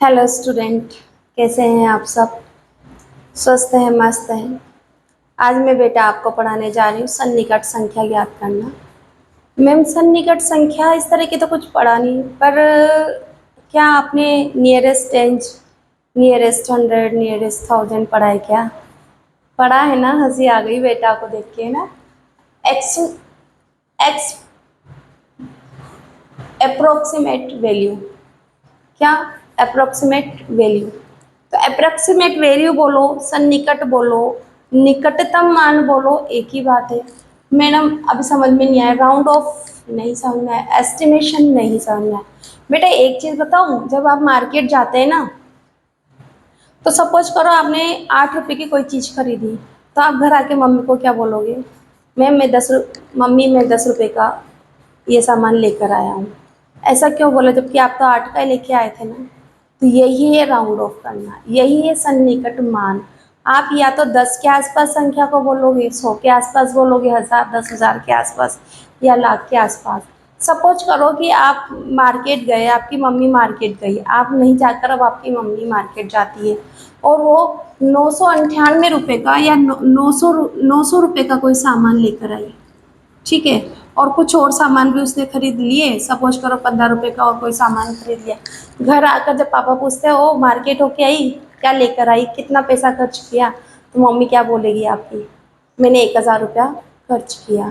Hello student, कैसे हैं आप सब? स्वस्थ हैं, मस्त हैं। आज मैं बेटा आपको पढ़ाने जा रही हूँ सन्निकट संख्या ज्ञात करना। मैम, सन्निकट संख्या इस तरह की तो कुछ पढ़ा नहीं, पर क्या आपने nearest टेंज, nearest hundred, nearest thousand पढ़ा है क्या? पढ़ा है ना? हंसी आ गई बेटा को देख के ना। एक्स एक्स अप्रोक्सीमेट वैल्यू, क्या? Approximate value. तो अप्रोक्सीमेट वैल्यू बोलो, सन्निकट बोलो, निकटतम मान बोलो, एक ही बात है। मैडम अभी समझ में नहीं आया, राउंड ऑफ नहीं समझ में आया, एस्टिमेशन नहीं समझ में आया। बेटा एक चीज़ बताऊं, जब आप मार्केट जाते हैं ना, तो सपोज करो आपने 8 रुपये की कोई चीज़ खरीदी, तो आप घर आके मम्मी को क्या बोलोगे? मैम मैं मम्मी मैं 10 रुपये का ये सामान लेकर आया हूँ। ऐसा क्यों बोला, जबकि आप तो 8 का ही लेके आए थे ना? तो यही है राउंड ऑफ करना, यही है सन्निकट मान। आप या तो 10 के आसपास संख्या को बोलोगे, 100 के आसपास बोलोगे, 1000, 10,000 के आसपास, या लाख के आसपास। सपोज करो कि आप मार्केट गए, आपकी मम्मी मार्केट गई, आप नहीं जाकर अब आपकी मम्मी मार्केट जाती है, और वो 998 रुपये का या 900 रुपये का कोई सामान लेकर आई, ठीक है, और कुछ और सामान भी उसने खरीद लिए, सपोज करो 15 रुपये का और कोई सामान खरीद लिया। घर आकर जब पापा पूछते हैं, ओ मार्केट होके आई, क्या लेकर आई, कितना पैसा खर्च किया, तो मम्मी क्या बोलेगी आपकी? मैंने 1000 रुपया खर्च किया।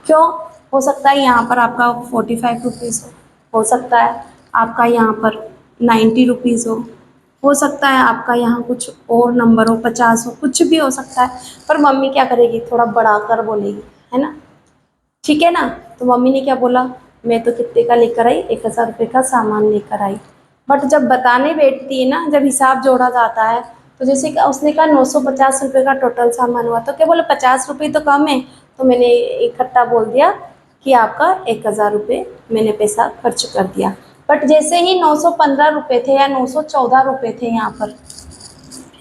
क्यों? हो सकता है यहाँ पर आपका 45 रुपीज़ हो सकता है आपका यहाँ पर 90 रुपीज़ हो सकता है आपका यहाँ कुछ और नंबर हो, 50 हो, कुछ भी हो सकता है। पर मम्मी क्या करेगी? थोड़ा बढ़ा कर बोलेगी, है ना? ठीक है ना? तो मम्मी ने क्या बोला? मैं तो कितने का लेकर आई? 1000 रुपये का सामान लेकर आई। बट जब बताने बैठती है ना, जब हिसाब जोड़ा जाता है, तो जैसे कि उसने कहा 950 रुपये का टोटल सामान हुआ, तो क्या बोले 50 रुपये तो कम है, तो मैंने इकट्ठा बोल दिया कि आपका 1000 रुपये मैंने पैसा खर्च कर दिया। बट जैसे ही 915 रुपये थे या 914 रुपये थे यहाँ पर,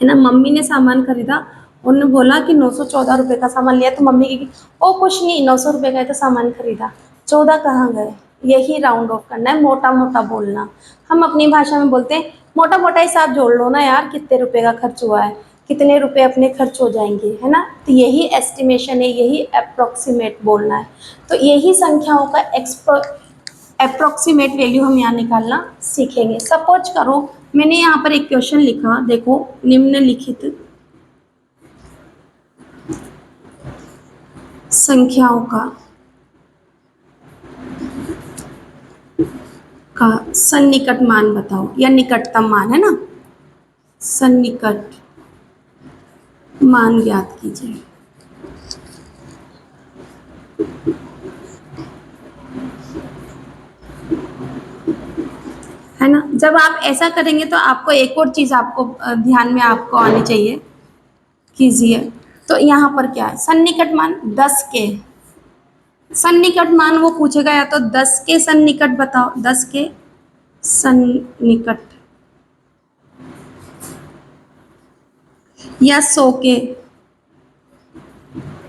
है ना, मम्मी ने सामान खरीदा, उन्होंने बोला कि 914 रुपये का सामान लिया, तो मम्मी की ओ कुछ नहीं, 900 रुपये का ही तो सामान खरीदा, 14 कहाँ गए? यही राउंड ऑफ करना है, मोटा मोटा बोलना। हम अपनी भाषा में बोलते हैं मोटा मोटा हिसाब जोड़ लो ना यार, कितने रुपए का खर्च हुआ है, कितने रुपए अपने खर्च हो जाएंगे, है ना? तो यही एस्टिमेशन है, यही अप्रोक्सीमेट बोलना है। तो यही संख्याओं का अप्रोक्सीमेट वैल्यू हम यहाँ निकालना सीखेंगे। सपोज करो मैंने यहाँ पर एक क्वेश्चन लिखा, देखो, निम्नलिखित संख्याओं का सन्निकट मान बताओ, या निकटतम मान, है ना, सन्निकट मान ज्ञात कीजिए। है ना? जब आप ऐसा करेंगे तो आपको एक और चीज़ आपको ध्यान में आपको आनी चाहिए, कीजिए। तो यहाँ पर क्या है? सन्निकट मान 10 के सन्निकट मान वो पूछेगा, या तो 10 के सन्निकट बताओ, 10 के सन्निकट, या 100 के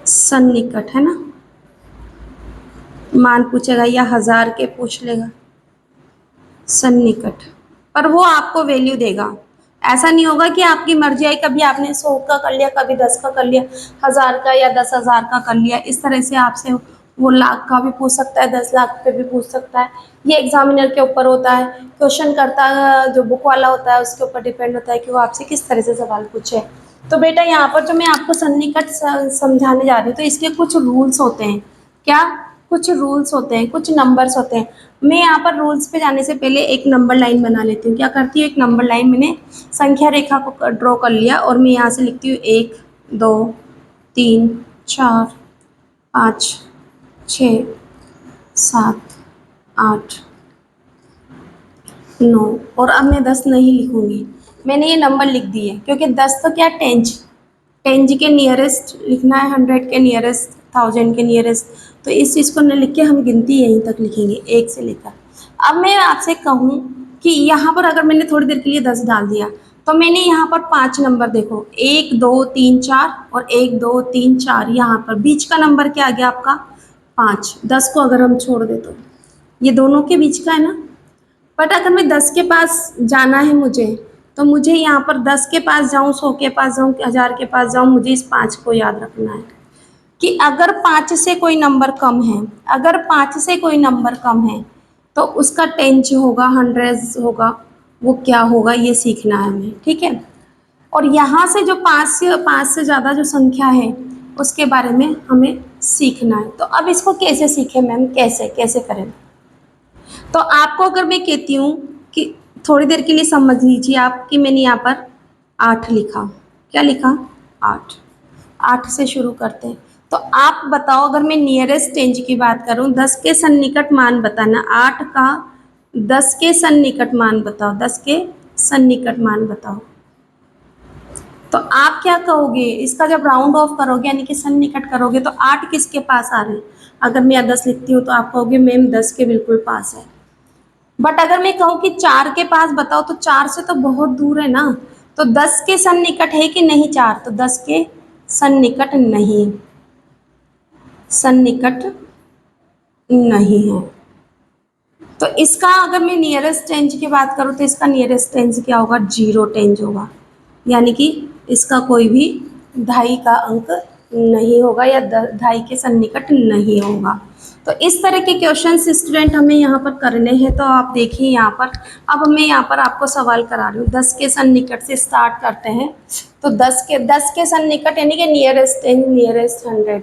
सन्निकट, है ना, मान पूछेगा, या 1000 के पूछ लेगा सन्निकट। पर वो आपको वैल्यू देगा, ऐसा नहीं होगा कि आपकी मर्जी आई, कभी आपने 100 का कर लिया, कभी 10 का कर लिया, 1000 का या 10,000 का कर लिया। इस तरह से आपसे वो लाख का भी पूछ सकता है, 10 लाख पे भी पूछ सकता है। ये एग्जामिनर के ऊपर होता है, क्वेश्चन करता जो बुक वाला होता है उसके ऊपर डिपेंड होता है कि वो आपसे किस तरह से सवाल पूछे। तो बेटा यहाँ पर जो मैं आपको सन्निकट समझाने जा रही हूँ, तो इसके कुछ रूल्स होते हैं। क्या? कुछ रूल्स होते हैं, कुछ नंबर्स होते हैं। मैं यहाँ पर रूल्स पे जाने से पहले एक नंबर लाइन बना लेती हूँ। क्या करती हूँ? एक नंबर लाइन मैंने संख्या रेखा को ड्रॉ कर लिया, और मैं यहाँ से लिखती हूँ 1, 2, 3, 4, 5, 6, 7, 8, 9, और अब मैं 10 नहीं लिखूँगी, मैंने ये नंबर लिख दिए, क्योंकि 10 तो क्या, टेंज, टेंज के नियरेस्ट लिखना है, 100 के नियरेस्ट, 1000 के नियरेस्ट। तो इस चीज़ को न लिख के हम गिनती यहीं तक लिखेंगे, 1 से लेकर। अब मैं आपसे कहूँ कि यहाँ पर अगर मैंने थोड़ी देर के लिए 10 डाल दिया, तो मैंने यहाँ पर 5 नंबर देखो, 1, 2, 3, 4, और 1, 2, 3, 4, यहाँ पर बीच का नंबर क्या आ गया आपका? 5। 10 को अगर हम छोड़ दे तो ये दोनों के बीच का है ना, बट अगर मैं 10 के पास जाना है मुझे, तो मुझे यहाँ पर 10 के पास जाऊँ, 100 के पास जाऊँ, 1000 के पास जाऊँ, मुझे इस 5 को याद रखना है कि अगर 5 से कोई नंबर कम है, अगर 5 से कोई नंबर कम है तो उसका टेंज होगा, हंड्रेड्स होगा, वो क्या होगा ये सीखना है हमें, ठीक है। और यहाँ से जो 5 से ज़्यादा जो संख्या है उसके बारे में हमें सीखना है। तो अब इसको कैसे सीखें मैम, कैसे कैसे करें? तो आपको अगर मैं कहती हूँ कि थोड़ी देर के लिए समझ लीजिए आप कि मैंने यहाँ पर 8 लिखा, क्या लिखा? 8। 8 से शुरू करते हैं। तो आप बताओ, अगर मैं नियरेस्ट रेंज की बात करूँ, 10 के सन्निकट मान बताना, 8 का 10 के सन्निकट मान बताओ, 10 के सन्निकट मान बताओ। तो आप क्या कहोगे, इसका जब राउंड ऑफ करोगे यानी कि सन्निकट करोगे तो 8 किसके पास आ रहे हैं? अगर मैं 10 लिखती हूँ तो आप कहोगे मैम 10 के बिल्कुल पास है। बट अगर मैं कहूँ कि 4 के पास बताओ तो 4 से तो बहुत दूर है ना। तो 10 के सन्निकट है कि नहीं 4? तो 10 के सन्निकट नहीं, सन्निकट नहीं है। तो इसका अगर मैं नियरेस्ट रेंज की बात करूँ तो इसका नियरेस्ट रेंज क्या होगा? 0 रेंज होगा, यानी कि इसका कोई भी ढाई का अंक नहीं होगा या ढाई के सन्निकट नहीं होगा। तो इस तरह के क्वेश्चन स्टूडेंट हमें यहाँ पर करने हैं। तो आप देखिए यहाँ पर, अब मैं यहाँ पर आपको सवाल करा रही हूँ, 10 के सन्निकट से स्टार्ट करते हैं। तो 10 के सन्निकट यानी कि नियरेस्ट रेंज, नियरेस्ट 100।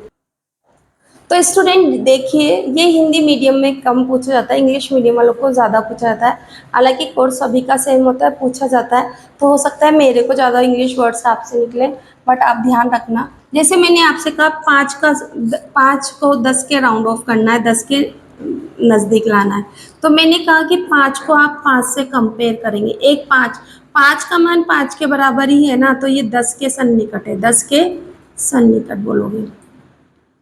तो स्टूडेंट देखिए, ये हिंदी मीडियम में कम पूछा जाता है, इंग्लिश मीडियम वालों को ज़्यादा पूछा जाता है। हालांकि कोर्स सभी का सेम होता है, पूछा जाता है, तो हो सकता है मेरे को ज़्यादा इंग्लिश वर्ड्स आपसे निकले, बट आप ध्यान रखना। जैसे मैंने आपसे कहा 5 को 10 के राउंड ऑफ करना है, 10 के नज़दीक लाना है। तो मैंने कहा कि 5 को आप 5 से कंपेयर करेंगे, एक 5 का मान 5 के बराबर ही है ना, तो ये 10 के सन्निकट है, 10 के सन्निकट बोलोगे।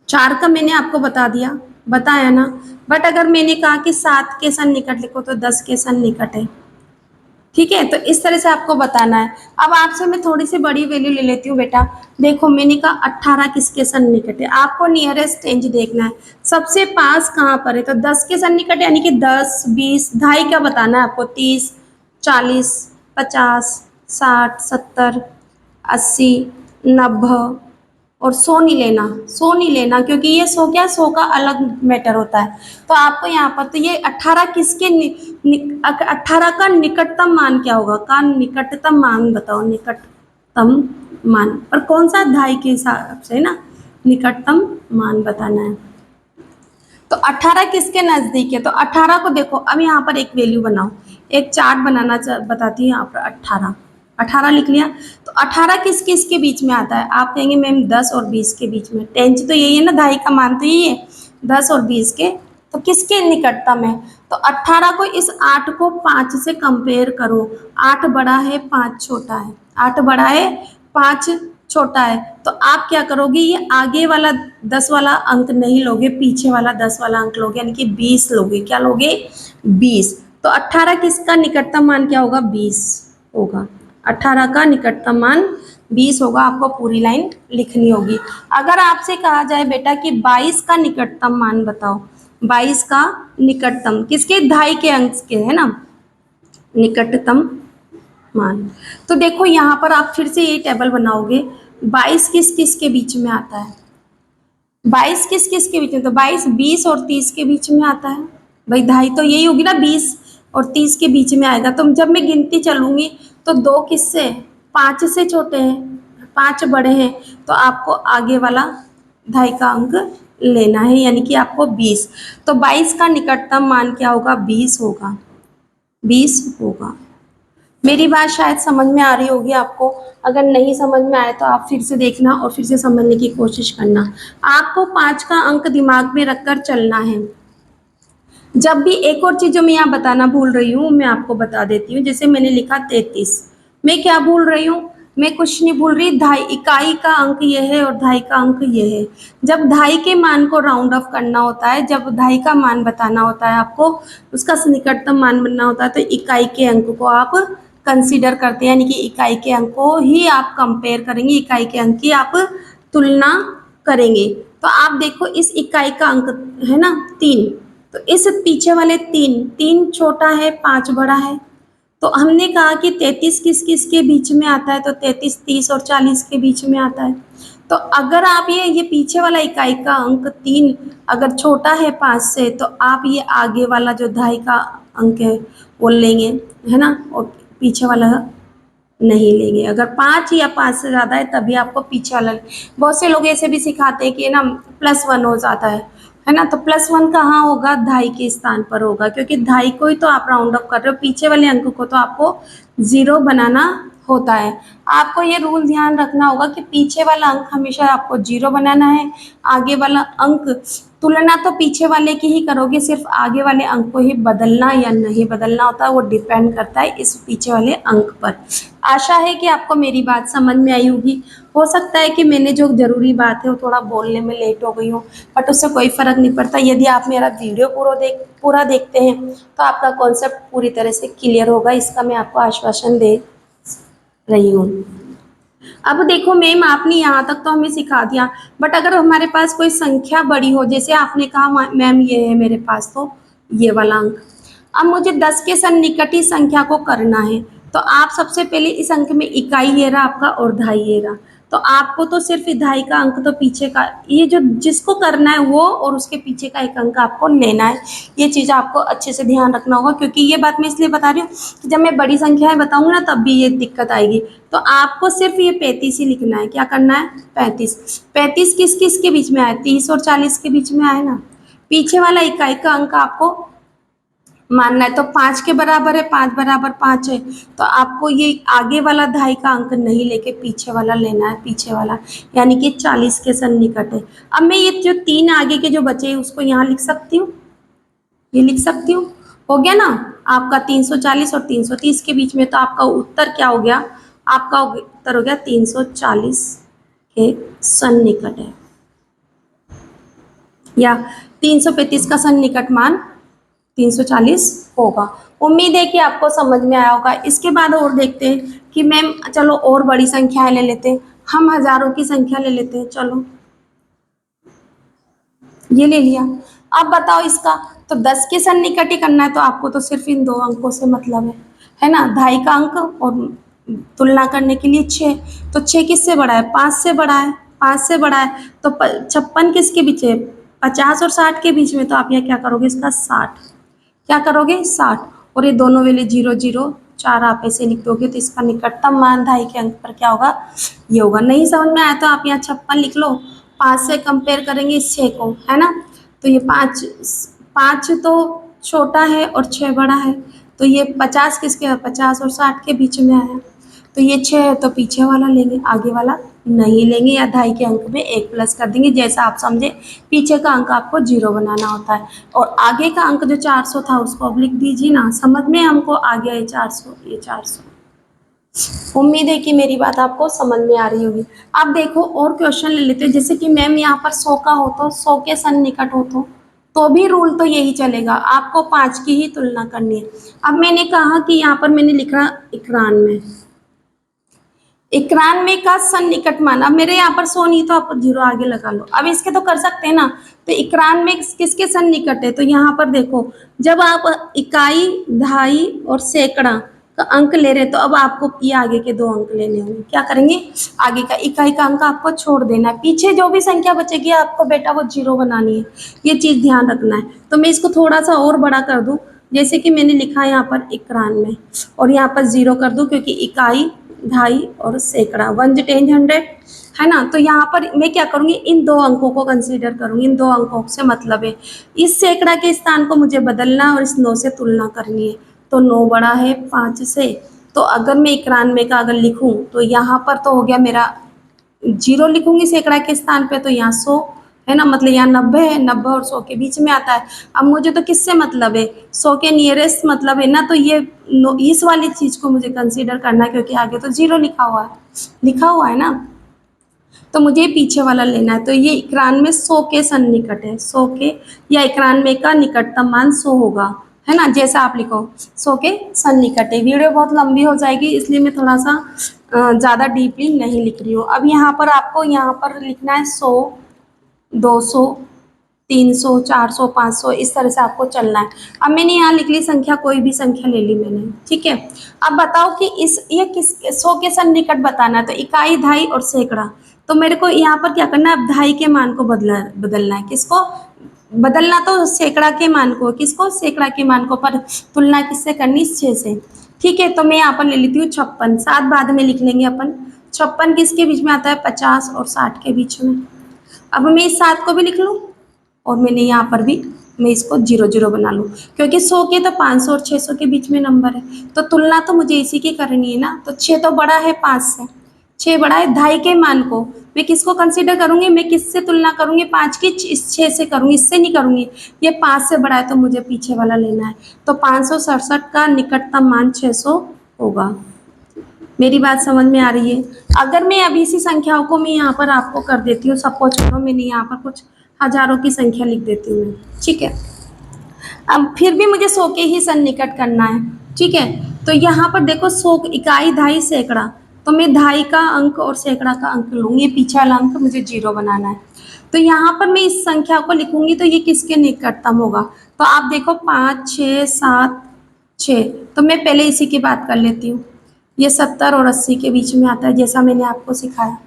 4 का मैंने आपको बताया ना। बट अगर मैंने कहा कि 7 के सन्निकट लिखो तो 10 के सन्निकट है, ठीक है। तो इस तरह से आपको बताना है। अब आपसे मैं थोड़ी सी बड़ी वैल्यू ले लेती हूँ बेटा। देखो मैंने कहा 18 किसके सन्निकट है, आपको नियरेस्ट रेंज देखना है, सबसे पास कहाँ पर है। तो 10 के सन्निकट यानी कि 10, 20, ढाई का बताना है आपको, 30, 40, 50, 60, 70, 80, 90 और 100 नहीं लेना, 100 नहीं लेना, क्योंकि ये 100 क्या, 100 का अलग मैटर होता है। तो आपको यहाँ पर तो ये 18 किसके 18 का निकटतम मान क्या होगा, का निकटतम मान बताओ, निकटतम मान, और कौन सा, ढाई के हिसाब से ना निकटतम मान बताना है। तो 18 किसके नज़दीक है, तो 18 को देखो, अब यहाँ पर एक वैल्यू बनाओ, एक चार्ट बनाना बताती हूँ यहाँ पर। 18 लिख लिया। तो 18 किस किस के बीच में आता है, आप कहेंगे मैम 10 और 20 के बीच में। टेंज तो यही है ना, ढाई का मान तो यही है, 10 और 20 के। तो किसके निकटतम है, तो 18 को, इस 8 को 5 से कंपेयर करो। 8 बड़ा है, 5 छोटा है, 8 बड़ा है, 5 छोटा है। तो आप क्या करोगे, ये आगे वाला 10 वाला अंक नहीं लोगे, पीछे वाला 10 वाला अंक लोगे, यानी कि 20 लोगे। क्या लोगे, 20। तो 18 किसका निकटतम मान क्या होगा, 20 होगा। 18 का निकटतम मान 20 होगा। आपको पूरी लाइन लिखनी होगी। अगर आपसे कहा जाए बेटा कि 22 का निकटतम मान बताओ, 22 का निकटतम किसके, ढाई के अंक के है ना, निकटतम मान। तो देखो यहाँ पर आप फिर से ये टेबल बनाओगे, 22 किस किस के बीच में आता है, 22 किस किस के बीच में, तो 22 20 और 30 के बीच में आता है। भाई ढाई तो यही होगी ना, 20 और 30 के बीच में आएगा। तो जब मैं गिनती चलूंगी तो 2 किससे, 5 से छोटे हैं, 5 बड़े हैं। तो आपको आगे वाला ढाई का अंक लेना है, यानी कि आपको 20। तो 22 का निकटतम मान क्या होगा, 20 होगा, 20 होगा। मेरी बात शायद समझ में आ रही होगी आपको। अगर नहीं समझ में आए तो आप फिर से देखना और फिर से समझने की कोशिश करना। आपको 5 का अंक दिमाग में रखकर चलना है। जब भी एक और चीज़ जो मैं यहाँ बताना भूल रही हूँ, मैं आपको बता देती हूँ। जैसे मैंने लिखा 33, मैं क्या भूल रही हूँ, मैं कुछ नहीं भूल रही, ढाई इकाई का अंक ये है और ढाई का अंक ये है। जब ढाई के मान को राउंड ऑफ करना होता है, जब ढाई का मान बताना होता है आपको, उसका निकटतम मान बनना होता है, तो इकाई के अंक को आप कंसीडर करते हैं, यानी कि इकाई के अंक को ही आप कंपेयर करेंगे, इकाई के अंक की आप तुलना करेंगे। तो आप देखो इस इकाई का अंक है ना 3, तो इस पीछे वाले तीन, तीन छोटा है, पाँच बड़ा है। तो हमने कहा कि 33 किस किस के बीच में आता है, तो 33 30 और 40 के बीच में आता है। तो अगर आप ये पीछे वाला इकाई का अंक 3 अगर छोटा है 5 से, तो आप ये आगे वाला जो दहाई का अंक है वो लेंगे, है ना, और पीछे वाला नहीं लेंगे। अगर 5 या 5 से ज़्यादा है तभी आपको पीछे वाला। बहुत से लोग ऐसे भी सिखाते हैं कि ना +1 हो जाता है ना, तो +1 कहाँ होगा, दहाई के स्थान पर होगा, क्योंकि दहाई को ही तो आप राउंड अप कर रहे हो, पीछे वाले अंक को तो आपको 0 बनाना होता है। आपको ये रूल ध्यान रखना होगा कि पीछे वाला अंक हमेशा आपको 0 बनाना है, आगे वाला अंक, तुलना तो पीछे वाले की ही करोगे, सिर्फ आगे वाले अंक को ही बदलना या नहीं बदलना होता है, वो डिपेंड करता है इस पीछे वाले अंक पर। आशा है कि आपको मेरी बात समझ में आई होगी। हो सकता है कि मैंने जो ज़रूरी बात है वो थोड़ा बोलने में लेट हो गई हो, बट उससे कोई फ़र्क नहीं पड़ता। यदि आप मेरा वीडियो पूरा देखते हैं तो आपका कॉन्सेप्ट पूरी तरह से क्लियर होगा, इसका मैं आपको आश्वासन दे रही हूँ। अब देखो मैम, आपने यहाँ तक तो हमें सिखा दिया, बट अगर हमारे पास कोई संख्या बड़ी हो, जैसे आपने कहा मैम ये है मेरे पास तो ये वाला अंक, अब मुझे 10 के सन्निकटी संख्या को करना है, तो आप सबसे पहले इस अंक में इकाई ये रहा आपका और दहाई ये रहा, तो आपको तो सिर्फ दहाई का अंक तो पीछे का, ये जो जिसको करना है वो और उसके पीछे का एक अंक आपको लेना है। ये चीज़ आपको अच्छे से ध्यान रखना होगा, क्योंकि ये बात मैं इसलिए बता रही हूँ कि जब मैं बड़ी संख्याएं बताऊंगी ना तब भी ये दिक्कत आएगी। तो आपको सिर्फ ये 35 ही लिखना है। क्या करना है, 35। 35 किस किस के बीच में आए, 30 और 40 के बीच में आए ना। पीछे वाला इकाई का अंक आपको मानना है, तो 5 के बराबर है, 5 बराबर 5 है, तो आपको ये आगे वाला दहाई का अंक नहीं लेके पीछे वाला लेना है, पीछे वाला, यानी कि 40 के सन्निकट है। अब मैं ये जो 3 आगे के जो बचे हैं उसको यहाँ लिख सकती हूँ, ये लिख सकती हूँ, हो गया ना आपका 340 और 330 के बीच में, तो आपका उत्तर क्या हो गया, आपका उत्तर हो गया 340 के सन्निकट है, या 335 का सन्निकट मान 340 होगा। उम्मीद है कि आपको समझ में आया होगा। इसके बाद और देखते हैं कि मैम चलो और बड़ी संख्याएं ले लेते हैं, हम हजारों की संख्या ले लेते हैं। चलो ये ले लिया, अब बताओ इसका, तो 10 के सन्निकट ही करना है, तो आपको तो सिर्फ इन दो अंकों से मतलब है ना, दहाई का अंक और तुलना करने के लिए 6, तो 6 किससे बड़ा है, 5 से बड़ा है, 5 से बड़ा है, तो 56 किसके बीच है, 50 और 60 के बीच में, तो आप यहाँ क्या करोगे, इसका 60, क्या करोगे 60, और ये दोनों वाले 0 0 4 आप ऐसे लिख दोगे, तो इसका निकटतम मान दहाई के अंक पर क्या होगा, ये होगा। नहीं समझ में आया तो आप यहाँ 56 लिख लो, 5 से कंपेयर करेंगे इस 6 को, है ना, तो ये 5 5 तो छोटा है और 6 बड़ा है, तो ये 50 किसके, 50 और 60 के बीच में आया, तो ये 6 है तो पीछे वाला लेंगे, आगे वाला नहीं लेंगे, या दहाई के अंक में 1 प्लस कर देंगे, जैसा आप समझे। पीछे का अंक आपको 0 बनाना होता है, और आगे का अंक जो 400 था उसको अब लिख दीजिए ना, समझ में हमको आ गया ये 400, ये 400। उम्मीद है कि मेरी बात आपको समझ में आ रही होगी। अब देखो और क्वेश्चन ले लेते हैं, जैसे कि मैम यहाँ पर 100 का हो, तो 100 के सन्निकट हो, तो भी रूल तो यही चलेगा, आपको 5 की ही तुलना करनी है। अब मैंने कहा कि यहाँ पर मैंने लिखा 91, 91 का सन्निकट मान, अब मेरे यहाँ पर 100 नहीं तो आप 0 आगे लगा लो, अब इसके तो कर सकते हैं ना, तो 91 किसके सन्निकट है, तो यहाँ पर देखो, जब आप इकाई, दहाई और सैकड़ा का अंक ले रहे, तो अब आपको ये आगे के 2 अंक लेने होंगे। क्या करेंगे, आगे का इकाई का अंक आपको छोड़ देना है, पीछे जो भी संख्या बचेगी आपको बेटा वो 0 बनानी है, ये चीज़ ध्यान रखना है। तो मैं इसको थोड़ा सा और बड़ा कर दूँ, जैसे कि मैंने लिखा है यहाँ पर 91, और यहाँ पर 0 कर दूँ, क्योंकि इकाई, दहाई और सैकड़ा, 1 10 100, है ना, तो यहाँ पर मैं क्या करूँगी, इन 2 अंकों को कंसीडर करूँगी, इन 2 अंकों से मतलब है, इस सैकड़ा के स्थान को मुझे बदलना और इस 9 से तुलना करनी है, तो 9 बड़ा है 5 से, तो अगर मैं 91 का अगर लिखूँ तो यहाँ पर तो हो गया मेरा 0 लिखूंगी सैकड़ा के स्थान पे, तो यहाँ 100 है ना, मतलब यहाँ 90 है, 90 और 100 के बीच में आता है। अब मुझे तो किससे मतलब है, 100 के नियरेस्ट मतलब है ना, तो ये इस वाली चीज़ को मुझे कंसीडर करना है, क्योंकि आगे तो 0 लिखा हुआ है ना, तो मुझे पीछे वाला लेना है। तो ये 91 100 के सन्निकट है, 100 के, या 91 का निकटतम मान 100 होगा, है ना, जैसा आप लिखो 100 के सन्निकट है। वीडियो बहुत लंबी हो जाएगी, इसलिए मैं थोड़ा सा ज़्यादा डीपली नहीं लिख रही हूँ। अब यहाँ पर आपको यहाँ पर लिखना है 100, 200, 300, 400, 500 इस तरह से आपको चलना है। अब मैंने यहाँ लिख ली संख्या, कोई भी संख्या ले ली मैंने, ठीक है। अब बताओ कि ये किस 100 के सन्निकट बताना है, तो इकाई, दहाई और सैकड़ा। तो मेरे को यहाँ पर क्या करना है, अब दहाई के मान को बदलना है। किसको बदलना, तो सैकड़ा के मान को, किसको, सैकड़ा के मान को, पर तुलना किससे करनी, 6 से, ठीक है। तो मैं यहाँ पर ले लेती हूँ 56, 7 बाद में लिख लेंगे अपन। 56 किसके बीच में आता है, 50 और 60 के बीच में। अब मैं इस 7 को भी लिख लूँ और मैंने यहाँ पर भी मैं इसको 0 0 बना लूँ, क्योंकि 100 के तो 500 और 600 के बीच में नंबर है, तो तुलना तो मुझे इसी की करनी है ना। तो 6 तो बड़ा है 5 से, 6 बड़ा है दहाई के मान को। मैं किसको कंसीडर करूँगी, मैं किससे तुलना करूँगी, 5 की, इस 6 से करूँगी, इससे नहीं करूँगी। ये 5 से बड़ा है तो मुझे पीछे वाला लेना है। तो 567 का निकटतम मान 600 होगा। मेरी बात समझ में आ रही है। अगर मैं अभी इसी संख्याओं को मैं यहाँ पर आपको कर देती हूँ, सपोज करो मैंने यहाँ पर कुछ हजारों की संख्या लिख देती हूँ मैं, ठीक है। अब फिर भी मुझे 100 के ही सन्निकट करना है, ठीक है। तो यहाँ पर देखो 100 इकाई, दहाई, सैकड़ा, तो मैं दहाई का अंक और सैकड़ा का अंक लूँगी, पीछे वाला अंक मुझे 0 बनाना है। तो यहाँ पर मैं इस संख्या को लिखूंगी तो ये किसके निकटतम होगा, तो आप देखो 5, 6, 7, 6, तो मैं पहले इसी की बात कर लेती हूँ। ये 70 और 80 के बीच में आता है, जैसा मैंने आपको सिखाया।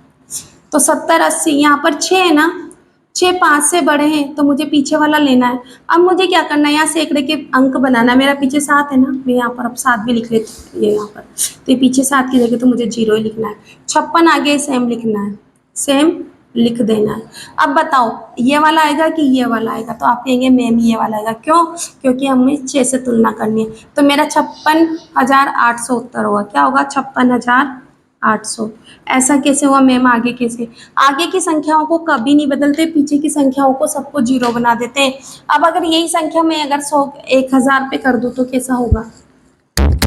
तो 70, 80, यहाँ पर 6 है ना, 6 5 से बड़े हैं तो मुझे पीछे वाला लेना है। अब मुझे क्या करना है, यहाँ सैकड़े के अंक बनाना है। मेरा पीछे 7 है ना, मैं यहाँ पर अब 7 भी लिख लेती हूँ, ये यहाँ पर, तो ये पीछे 7 की जगह तो मुझे 0 ही लिखना है। 56 आगे सेम लिखना है, सेम लिख देना है। अब बताओ ये वाला आएगा कि ये वाला आएगा, तो आप कहेंगे मैम ये वाला आएगा, क्यों, क्योंकि हमें 6 से तुलना करनी है। तो मेरा 56,800 उत्तर होगा। क्या होगा, 56,800। ऐसा कैसे हुआ मैम, आगे कैसे, आगे की संख्याओं को कभी नहीं बदलते, पीछे की संख्याओं को सबको 0 बना देते हैं। अब अगर यही संख्या मैं अगर 100 1000 पे कर दूँ तो कैसा होगा,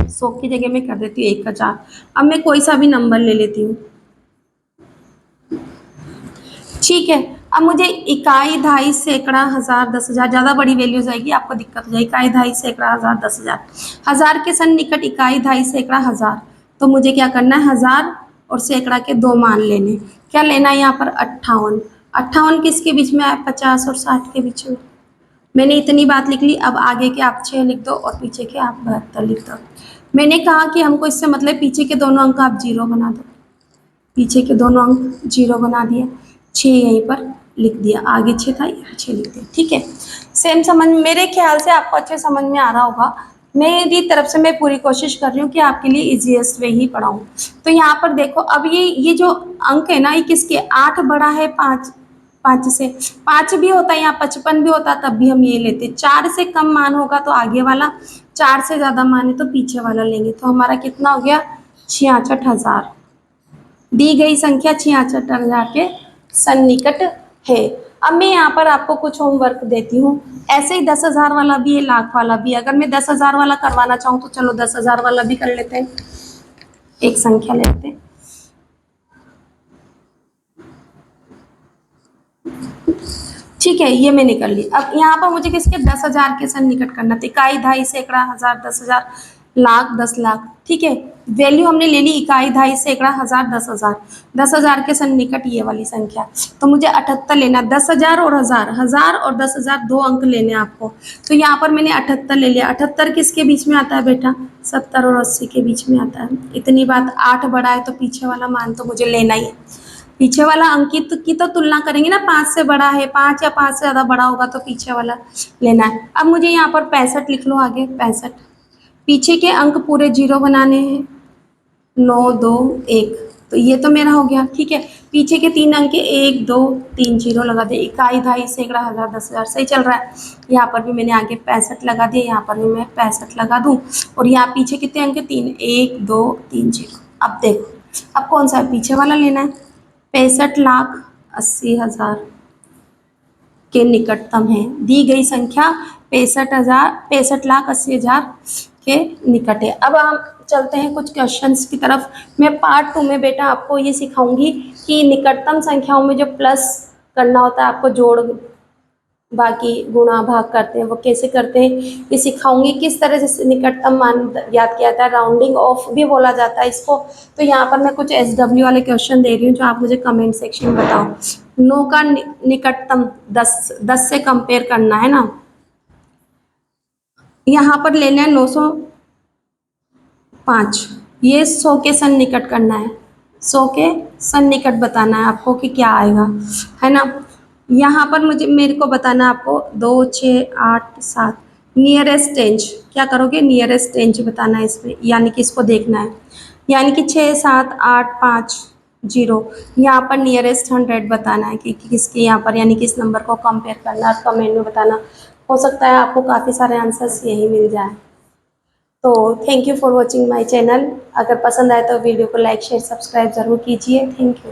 100 की जगह मैं कर देती हूँ 1000। अब मैं कोई सा भी नंबर ले लेती हूँ, ठीक है। अब मुझे इकाई, दहाई, सैकड़ा, हजार, 10,000, ज़्यादा बड़ी वैल्यू जाएगी आपको दिक्कत हो जाएगी। इकाई, दहाई, सैकड़ा, हजार, 10,000, हजार के सन्निकट इकाई, दहाई, सैकड़ा, हजार। तो मुझे क्या करना है, हजार और सैकड़ा के 2 मान लेने। क्या लेना है यहाँ पर, 58। 58 किसके बीच में आया, 50 और 60 के बीच में। मैंने इतनी बात लिख ली। अब आगे के आप 6 लिख दो और पीछे के आप 72 लिख दो। मैंने कहा कि हमको इससे मतलब पीछे के दोनों अंक आप 0 बना दो, पीछे के दोनों अंक 0 बना दिया, 6 यहीं पर लिख दिया, आगे 6 था यहाँ 6 लिख दिया, ठीक है। सेम समझ, मेरे ख्याल से आपको अच्छे समझ में आ रहा होगा। मेरी तरफ से मैं पूरी कोशिश कर रही हूँ कि आपके लिए इजीएस्ट वे ही पढ़ाऊँ। तो यहाँ पर देखो, अब ये जो अंक है ना, ये किसके, 8 बड़ा है 5, 5 से, 5 भी होता है यहाँ, 55 भी होता तब भी हम ये लेते। 4 से कम मान होगा तो आगे वाला, 4 से ज़्यादा मान है तो पीछे वाला लेंगे। तो हमारा कितना हो गया, 66,000। दी गई संख्या 66,000 के सन्निकट है। अब मैं यहाँ पर आपको कुछ होमवर्क देती हूँ। ऐसे ही 10,000 वाला भी है, लाख वाला भी है। अगर मैं 10,000 वाला करवाना चाहूँ तो चलो 10,000 वाला भी कर लेते हैं। एक संख्या लेते हैं, ठीक है, ये मैंने कर ली। अब यहाँ पर मुझे किसके, 10,000 के सन्निकट करना था। इकाई, दहाई, सैकड़ा, हजार, 10,000, लाख, 10 लाख, ठीक है। वैल्यू हमने ले ली, इकाई, दहाई, सैकड़ा, हजार, 10,000। 10,000 के सन्निकट ये वाली संख्या, तो मुझे 78 लेना। 10,000 और हजार, हजार और 10,000 2 अंक लेने आपको। तो यहाँ पर मैंने 78 ले लिया। 78 किसके बीच में आता है बेटा, 70 और 80 के बीच में आता है। इतनी बात, 8 बड़ा है तो पीछे वाला मान तो मुझे लेना ही है। पीछे वाला अंकित की तो तुलना करेंगे ना, 5 से बड़ा है, 5 या 5 से ज़्यादा बड़ा होगा तो पीछे वाला लेना है। अब मुझे यहाँ पर 65 लिख लो, आगे 65। पीछे के अंक पूरे 0 बनाने हैं, 9, 2, 1, तो ये तो मेरा हो गया, ठीक है। पीछे के 3 अंक 1, 2, 3, 0 लगा दे। इकाई, दहाई, सैकड़ा, हजार, 10,000, सही चल रहा है। यहाँ पर भी मैंने आगे 65 लगा दिया, यहाँ पर भी मैं 65 लगा दूँ। और यहाँ पीछे कितने अंक, 3, 1, 2, 3, 0। अब देखो, अब कौन सा है, पीछे वाला लेना है। 65,80,000 के निकटतम है। दी गई संख्या 65,80,000 के निकट है। अब हम चलते हैं कुछ क्वेश्चंस की तरफ। मैं पार्ट 2 में बेटा आपको ये सिखाऊंगी कि निकटतम संख्याओं में जो प्लस करना होता है, आपको जोड़ बाकी गुणा भाग करते हैं वो कैसे करते हैं ये सिखाऊंगी। किस तरह से निकटतम मान याद किया जाता है, राउंडिंग ऑफ भी बोला जाता है इसको। तो यहाँ पर मैं कुछ SW वाले क्वेश्चन दे रही हूँ जो आप मुझे कमेंट सेक्शन में बताओ। 9 का निकटतम 10 से कंपेयर करना है ना। यहाँ पर लेना है 905, ये 100 के सन्निकट करना है, 100 के सन्निकट बताना है आपको कि क्या आएगा, है ना। यहाँ पर मुझे मेरे को बताना है आपको 2, 6, 8, 7 नियरेस्ट रेंज, क्या करोगे नियरेस्ट रेंज बताना है इसमें, यानी कि इसको देखना है, यानी कि 6, 7, 8, 5, 0, यहाँ पर नियरेस्ट 100 बताना है कि किसके यहाँ पर, यानी कि इस नंबर को कंपेयर करना है, कमेंट में बताना। हो सकता है आपको काफ़ी सारे आंसर्स यही मिल जाए। तो thank you for watching my channel. अगर पसंद आए तो वीडियो को लाइक शेयर सब्सक्राइब ज़रूर कीजिए। Thank you.